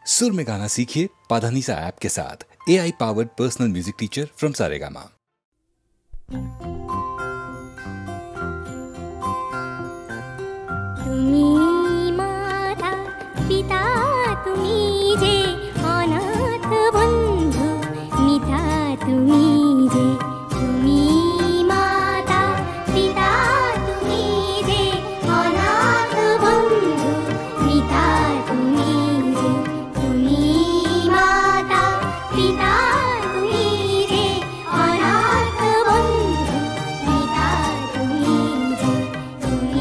सुर में गाना सीखिए पाधानीसा ऐप के साथ। AI powered personal music teacher from Saregama. তুমি মাতা পিতা তুমি যে অনাথ বন্ধু মিতা তুমি যে তুমি মাতা পিতা তুমি যে অনাথ বন্ধু মিতা তুমি যে তুমি মাতা পিতা তুমি যে অনাথ বন্ধু মিতা তুমি যে তুমি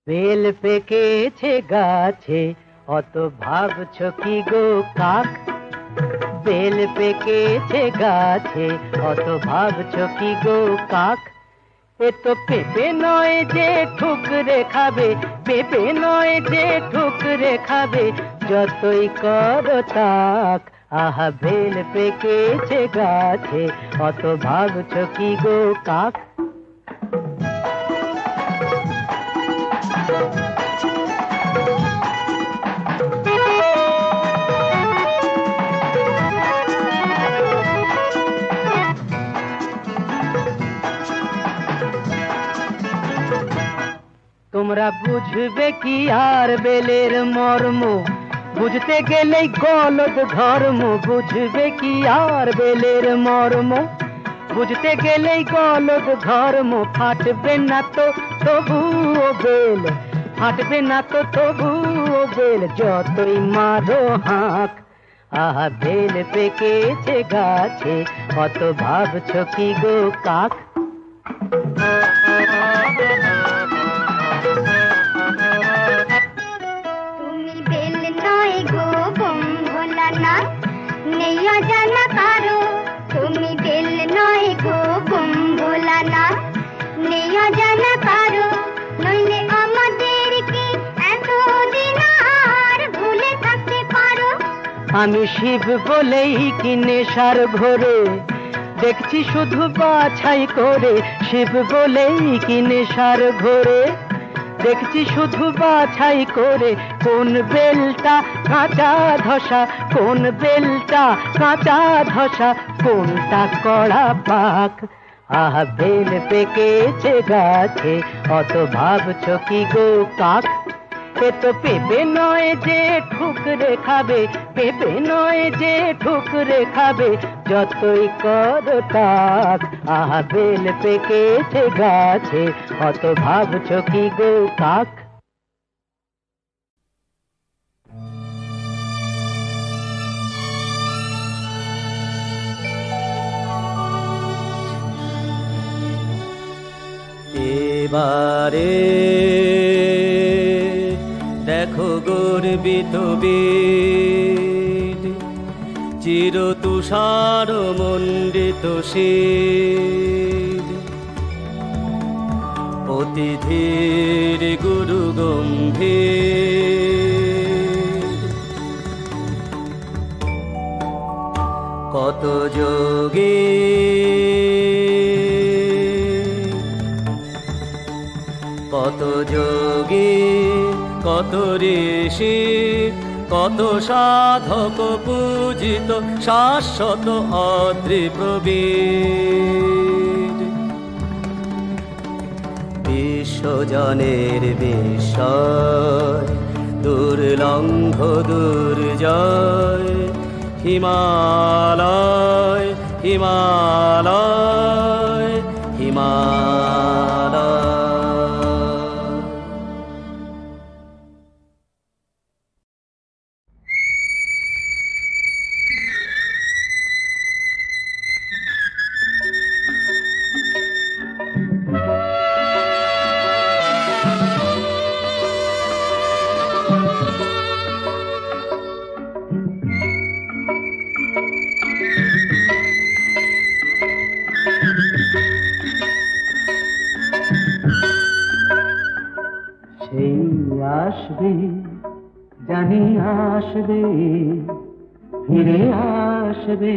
বেল পেকেছে গাছে অত ভাবছো কি গো কাক? বেল পেকেছে গাছে অত ভাবছো কি গো কাক? এ তো পেঁপে নয় যে ঠুকরে খাবে, পেঁপে নয় যে ঠুকরে খাবে, যতই করো তাক। আহা বেল পেকেছে গাছে অত ভাবছো কি গো কাক? তোমরা বুঝবে কি আর বেলের মর্ম, বুঝতে গেলেই গলদ ধর্ম। বুঝবে কি আর বেলের মর্ম, বুঝতে গেলেই গলদ ধর্ম। ফাটবে না তো তবুও বেল, ফাটবে না তো তবুও বেল, যতই মারো হাঁক। আহা বেল পেকেছে গাছে অত ভাবছো কি গো কাক? তুমি বেল নয় গো বম ভোলা না, নেই অজানা কারো। তুমি বেল নয় গো বম ভোলা না, নেই অজানা কারো। নইলে আমাদেরকে এতদিন আর ভুলে থাকতে পারো। আমি শিব বলেই কি নেশার ঘোরে, দেখছি শুধু বাছাই করে শিব বলেই কি নেশার ঘোরে দেখছি শুধু বাছাই করে কোন বেলটা কাঁচা ধসা কোন বেলটা কাঁচা ধসা কোনটা কড়া পাক আহা বেল পেকেছে গাছে অত ভাবছ কি গো কাক এ তো পেঁপে নয় যে ঠুকরে খাবে পেঁপে নয় যে ঠুকরে খাবে যতই করো তাক আহা বেল পেকেছে গাছে অত ভাবছ কি গো কাক এবারে দেখো গর্বিত বীর চির তুষার মণ্ডিত শির অতি ধীর গুরু গম্ভীর কত যোগী কত যোগী কত ঋষি কত সাধক পূজিত শাশ্বত অদ্রিপ্রবীর বিশ্বজনের বিস্ময় দুর্লঙ্ঘ দুর্জয় হিমালয় হিমালয় হিমালয় আসবে জানি আসবে ফিরে আসবে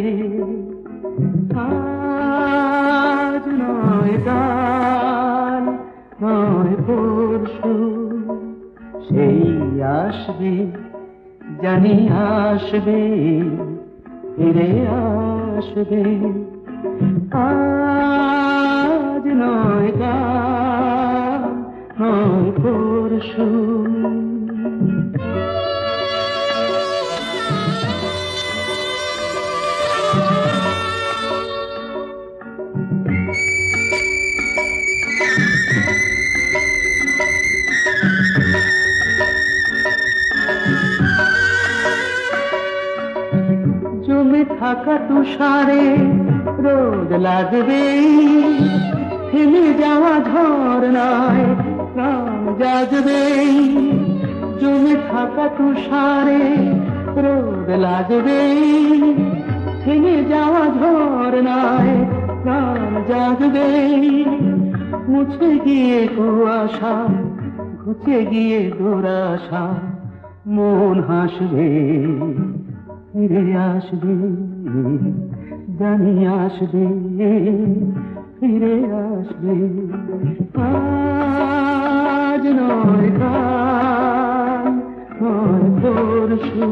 আজ নয় কাল নয় পরশু সেই আসবে জানি আসবে ফিরে আসবে আজ নয় কাল নয় পরশু জমে থাকা তুষারে রোদ লাগবে থেমে যাওয়া ঝরনায় প্রাণ জাগবে জমে থাকা তুষারে রোদ লাগবে থেমে যাওয়া ঝরনায় প্রাণ জাগবে মুছে গিয়ে কুয়াশা ঘুচে গিয়ে দুরাশা মন হাসবে ফিরে আসবে জানি আসবে ফিরে আসবে আজ নয় কাল নয় পরশু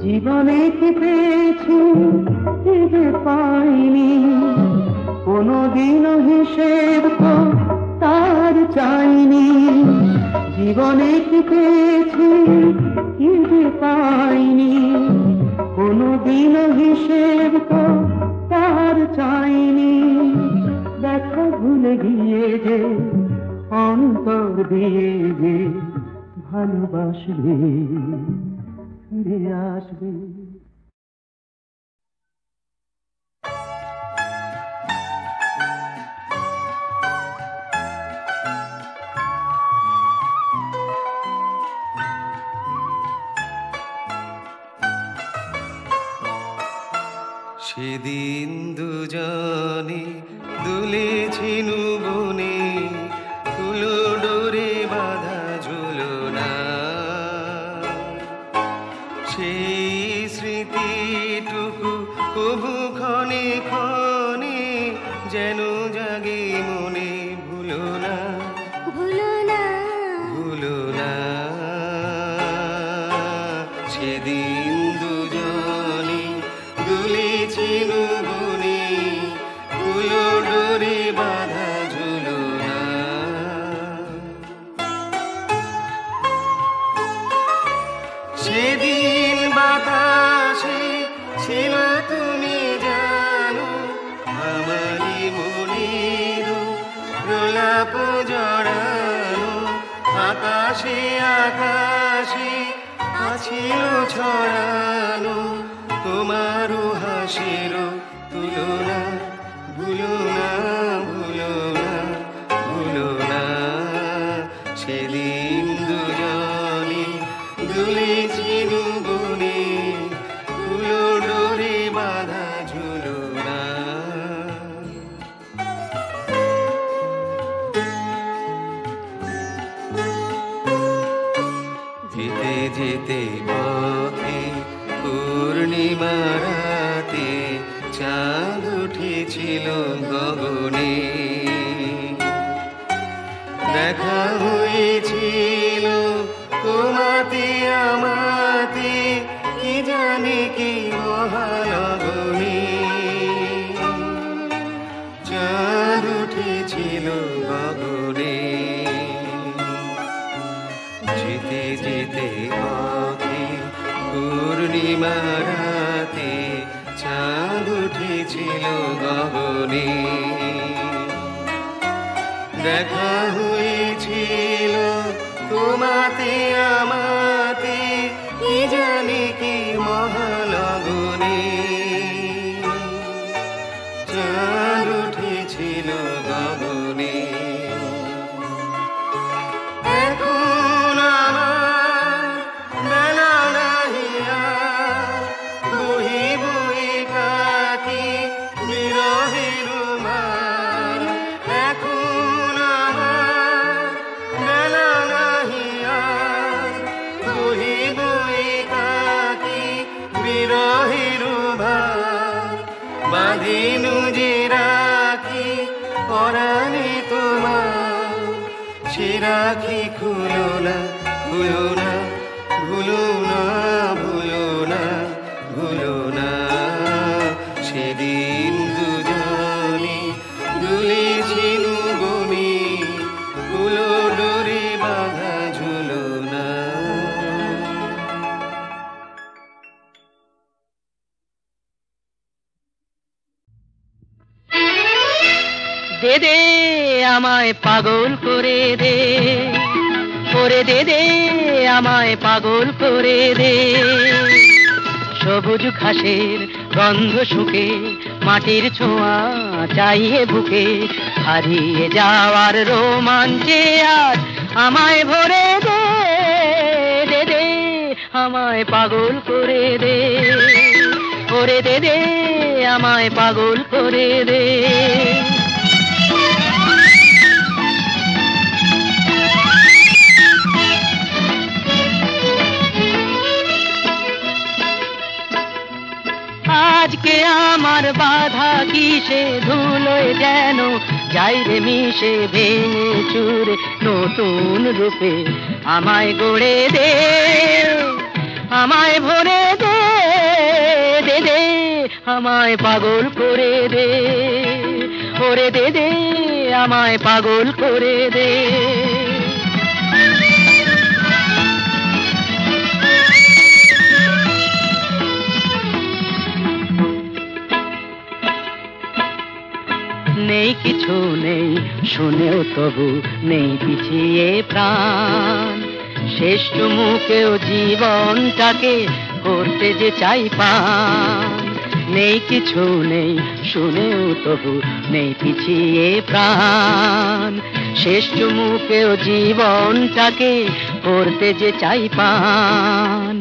জীবনে কি পেয়েছি কি যে পাইনি কোনদিনও হিসেব তো তার চাইনি জীবনে কি পেয়েছি কি যে পাইনি কোনদিনও হিসেব তো তার চাইনি দেখা ভুলে গিয়ে যে অন্তর দিয়ে যে ভালোবাসবে ফিরে আসবে সেদিন দুজনে দুলেছিনু বনে, ফুলো ডোরে বাঁধা ঝুলনা। সেই স্মৃতিটুকু কবু ক্ষণে ক্ষণে যেন জাগে মনে, ভুলো না ভুলো না ভুলো না। সেদিন দুজনে দুলেছিনু বনে, ফুলো ডোরে বাঁধা ঝুলনা। সেদিন বাতাসে ছিল তুমি জানো, আমারই মনের প্রলাপ জড়ানো। আকাশে আকাশে আছিল ছড়ানো তোমারও হাসির তুলনা। ভুলো না ভুলো না ভুলো না। সেদিন দুজনে দুলেছিনু বনে, ফুলো ডোরে বাঁধা ঝুলনা। যেতে যেতে পথে পূর্ণিমা রাতে চাঁদ উঠেছিল গগনে। দেখা হয়েছিল তোমাতে আমাতে, কি জানি কি মহালগনে। চাঁদ উঠেছিল গগনে। যেতে যেতে পথে পূর্ণিমা রাতে চাঁদ উঠেছিল গগনে। দেখা হয়েছিল তোমাতে আমাতে, কি জানি কি মহালগনে। চাঁদ উঠেছিল গগনে। এখন আমার বেলা নাহি আর, বহি বহি কাটি বিরহের মার। এখন আমার বেলা নাহি আর, বহি বহি কাটি বিরহের ভার। বাঁধিনু যে রাখি পরাণে তোমার, সে রাখি খুলো না খুলো না, ভুলো না ভুলো না ভুলো না। সেদিন দুজনে দুলেছিনু বনে, ফুলো ডোরে বাঁধা ঝুলনা। দে দে আমায় পাগল করে দে, করে দে দে আমায় পাগল করে দে। সবুজ ঘাসের গন্ধ শুকে, মাটির ছোঁয়া চাইয়ে বুকে, হারিয়ে যাওয়ার রোমাঞ্চে আজ আমায় ভরে দে। দে দে আমায় পাগল করে দে, করে দে দে আমায় পাগল করে দে। আজকে আমার বাধা কিসে, ধুলোয় যেন যাই রে মিশে, ভেঙে চুরে নতুন রূপে আমায় গড়ে দে, আমায় ভরে দে। দে দে আমায় পাগল করে দে, ওরে দে দে আমায় পাগল করে দে। নেই কিছু নেই শুনেও তবু নেই পিছিয়ে প্রাণ, শেষ চুমুকেও জীবনটাকে করতে যে চাই পান। নেই কিছু নেই শুনেও তবু নেই পিছিয়ে প্রাণ, শেষ চুমুকেও জীবনটাকে করতে যে চাই পান।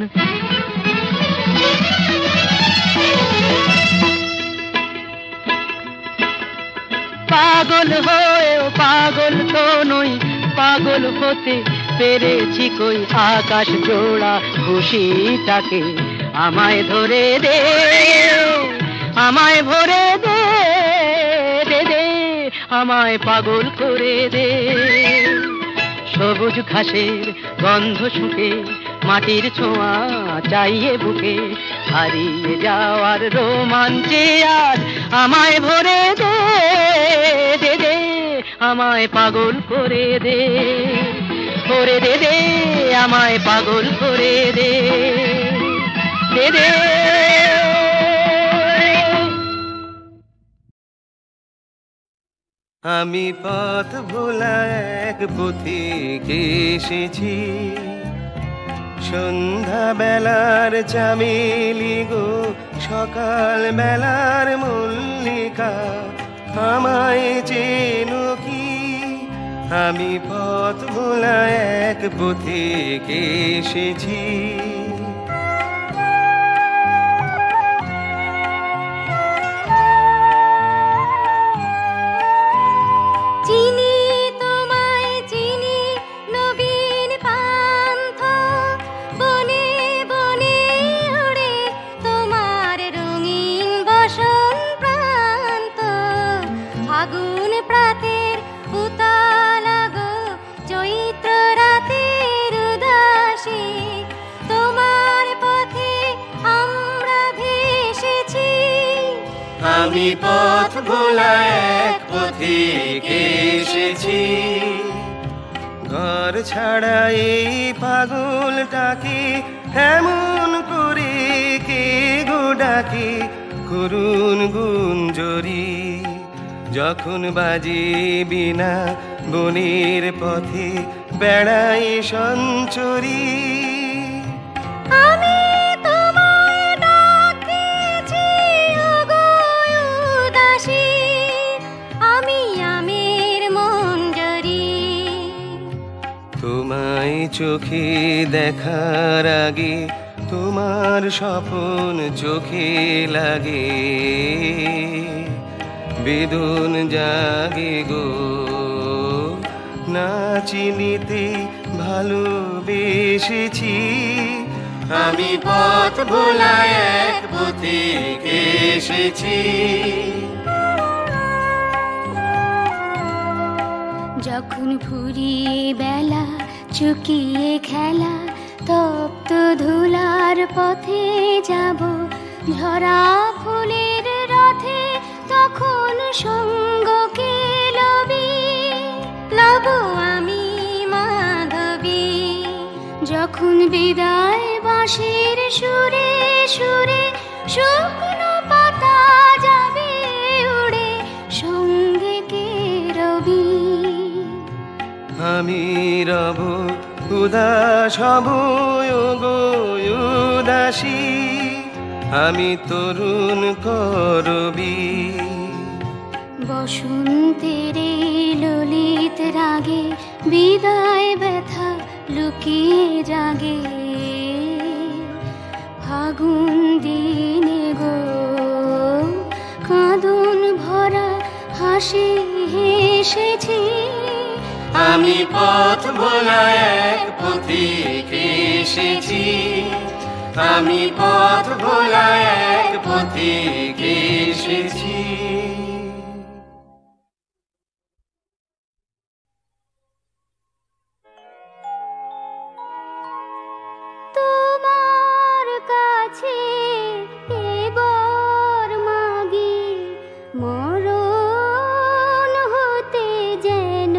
পাগল হয়েও পাগল তো নই, পাগল হতে পেরেছি কই আকাশ জোড়া খুশিটাকে। আমায় ধরে দে, আমায় ভরে দে, দে দে, আমায় পাগল করে দে। সবুজ ঘাসের গন্ধ শুকে, মাটির ছোঁয়া চাইয়ে বুকে, হারিয়ে যাওয়ার রোমাঞ্চে আজ আমায় ভরে দে, দে দে, আমায় পাগল করে দে, করে দে দে, আমায় পাগল করে দে, দে দে। আমি পথ ভোলা এক পথিক এসেছি, সন্ধ্যা বেলার চামেলি গো, সকাল বেলার মল্লিকা, আমায় চেনো কি? আমি পথ ভোলা এক পথিক এসেছি। চিনি তোমায় চিনি, নবীন পান্থ, বনে বনে ওড়ে তোমার রঙিন বসন প্রান্ত। ফাগুন প্রাতের উতালা গো, চৈত্র রাতের উদাসী, তোমার পথে আমরা ভেসেছি। আমি পথ ভোলা এক পথিক এসেছি। ঘর ছাড়া এই পাগলটাকে এমন করে কে গো ডাকে, করুণ গুঞ্জরি যখন বাজে বিনা, বনের পথে বেড়াই সঞ্চরি। আমি তোমায় ডাকেছি ওগো উদাসী, আমি আমের মঞ্জরি। তোমায় চোখে দেখার আগে তোমার স্বপন চোখে লাগে, বেদন জাগে গো, না চিনিতে ভালোবেসেছি। আমি পথ ভোলা এক পথিক এসেছি। যখন ফুরিয়ে বেলা চুকিয়ে খেলা, তপ্ত ধুলার পথে যাব, ঝরা ফুলের রথে তখন সঙ্গ কে লবি, লব আমি মাধবী। যখন বিদায় বাঁশির সুরে সুরে, শুকনো পাতা যাবে উড়ে, সঙ্গে কে রবি। আমি রব উদাস হব গো উদাসী, আমি তরুণ করবি। বসন্তের ললিত রাগে, বিদায় ব্যথা লুকিয়ে জাগে। ফাগুন দিনে গো, কাঁদন ভরা হাসি হেসেছি। আমি পথ ভোলা এক পথিক এসেছি। আমি পথ ভোলা এক পথিক এসেছি। তোমার কাছে এবার মাগি, মরণ হতে যেন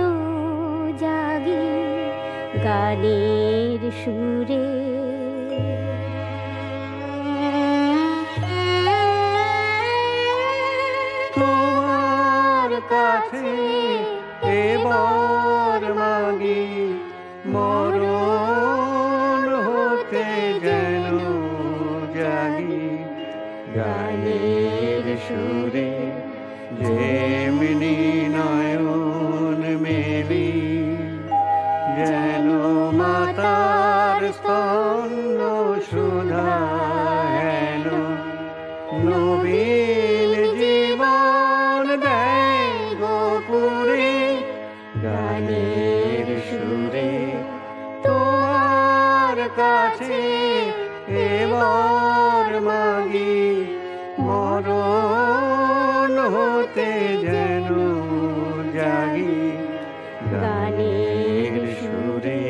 জাগি, গানের সুরে। তোমার কাছে এবার মাগি, মরণ হতে যেন জাগি, গানের সুরে। যেমনি নয়ন মেলি, যেন মাতার স্তন্য সুধা হেন, নবীন জীবন দেয় গোকুল কাছে এবার মাগি মরণ হতে যেন জাগি গানের সুরে।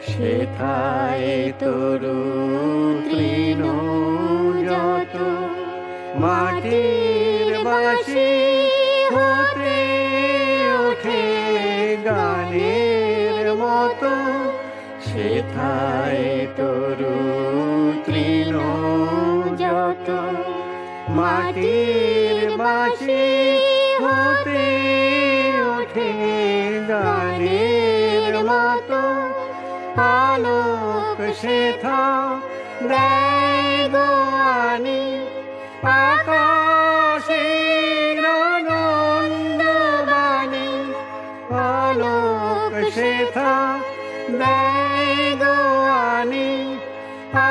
সেথায় তরু তৃণ যত মাটির বাঁশি হতে ওঠে গানের মতো। সেথায় তরু তৃণ যত মাটির বাঁশি হতে ওঠে গানের মতো। আলোক সেথা দেয় গো আনি আকাশের আনন্দবাণী। আলোক সেথা দেয় গো আনি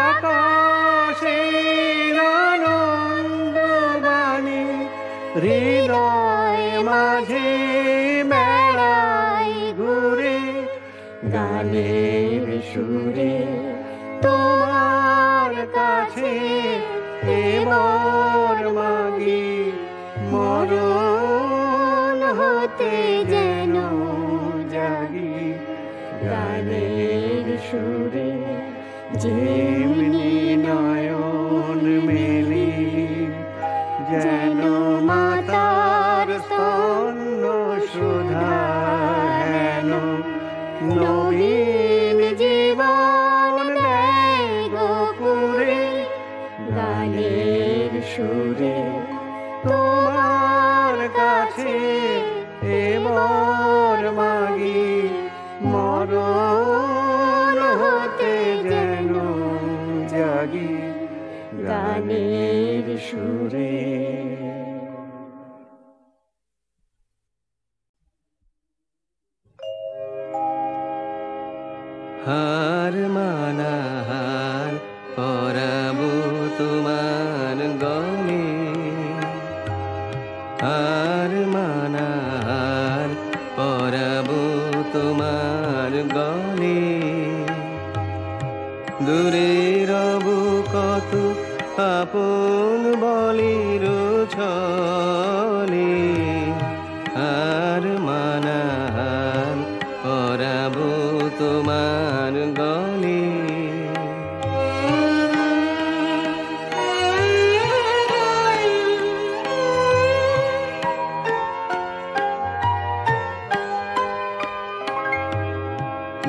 আকাশের আনন্দবাণী। হৃদয় মাঝে মেলায় ঘুরে গানের সুরে তোমার কাছে এবার মাগি মরণ হতে যেন জাগি গানের সুরে। যেমনি নয়ন মেলি যেন মাতার স্তন্য সুধা হেন নবীন জীবন দেয় গোপুরে গানের সুরে তোমার কাছে এবার মাগি মরণ হতে যেন জাগি গানের সুরে। হার মানাহার পরাবো তোমার গলে। হার মানাহার পরাবো তোমার গলে। দূরে রব কত আপন বলির ছলে। হার মানাহার পরাবো তোমার গলে।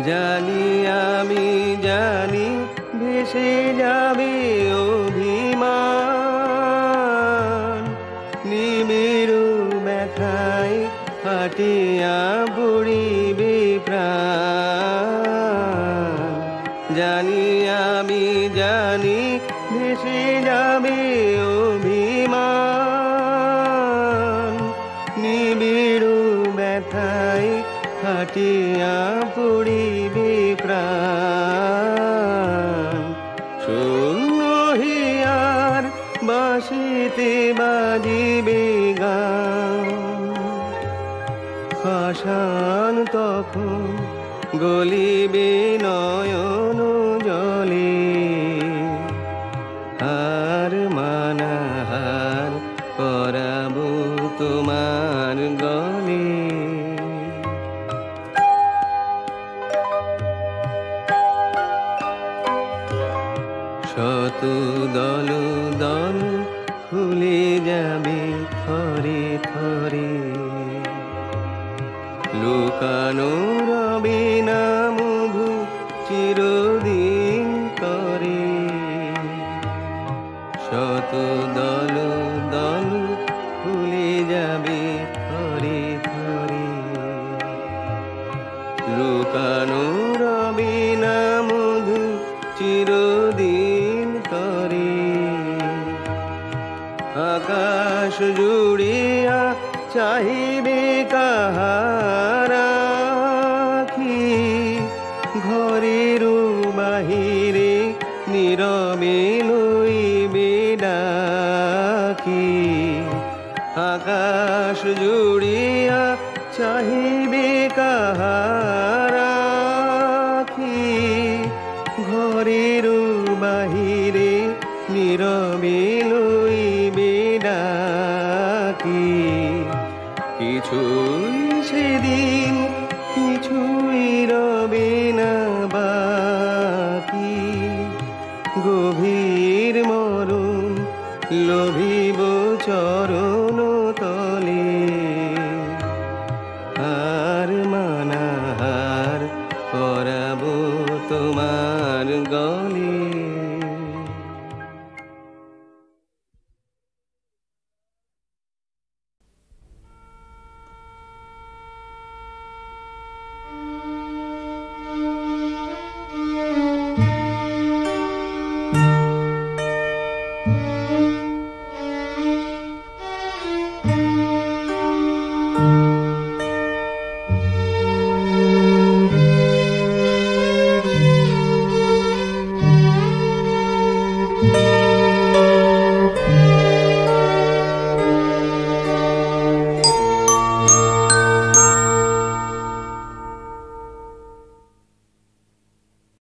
জানি আমি জানি ভেসে যাবে অভিমান। নিবিড় ব্যথায় ফাটিয়া পড়িবে প্রাণ। জানি আমি জানি ভেসে যাবে অভিমান। নিবিড় ব্যথায় ফাটিয়া পড়িবে প্রাণ। শূন্য হিয়ার বাঁশিতে বাজিবে গান। পাষাণ তখন গলিবে নয়ন জলে। হার মানাহার পরাবো তোমার গলে। শত দল দল খুলে যাবে থরে থরে। লুকানো রবে না মধু চিরদিন তরে। শত দল দল খুলে যাবে থরে থরে। লুকানো রবে না মধু চিরদিন তরে। আকাশ জুড়িয়া চাহিবে কাহা